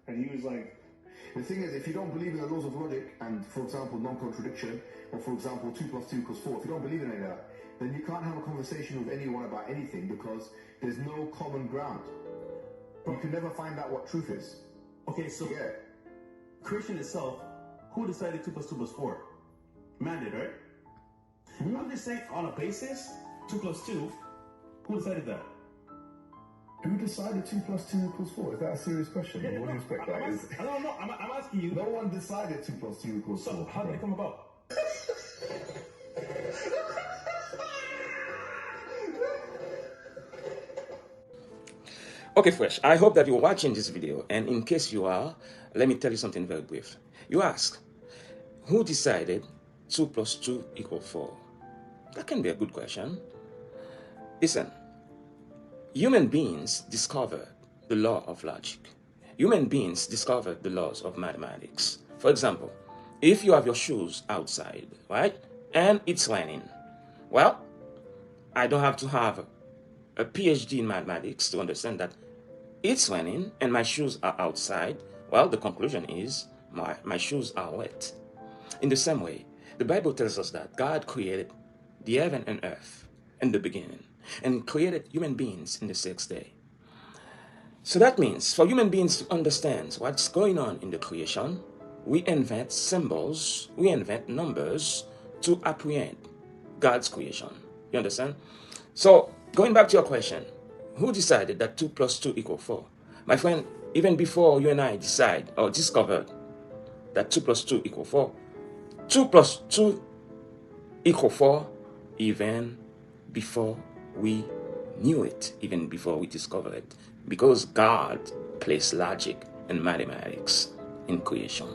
And he was like, the thing is, if you don't believe in the laws of logic and, for example, non-contradiction, or for example, 2 plus 2 equals 4, if you don't believe in any of that, then you can't have a conversation with anyone about anything because there's no common ground. You can never find out what truth is. Okay, so Yeah. Christian itself, who decided 2 plus 2 plus 4? Man did, right? I'm just saying, on a basis, 2 plus 2, who decided that? Who decided 2 plus 2 equals 4? Is that a serious question? Yeah, What do you expect that is? I don't know. I'm asking you. No one decided 2 plus 2 equals 4. So, how did it come about? Okay, Fresh, I hope that you're watching this video, and in case you are, let me tell you something very brief. You ask, who decided 2 plus 2 equals 4? That can be a good question. Listen, human beings discovered the law of logic. Human beings discovered the laws of mathematics. For example, if you have your shoes outside, right, and it's raining, well, I don't have to have a PhD in mathematics to understand that it's raining and my shoes are outside. Well, the conclusion is my shoes are wet. In the same way, the Bible tells us that God created the heaven and earth in the beginning and created human beings in the 6th day. So that means for human beings to understand what's going on in the creation, we invent symbols, we invent numbers to apprehend God's creation. You understand? So going back to your question, who decided that 2 plus 2 equals 4? My friend, even before you and I decide or discovered that 2 plus 2 equals 4, 2 plus 2 equals 4 even before we knew it, even before we discovered it, because God placed logic and mathematics in creation.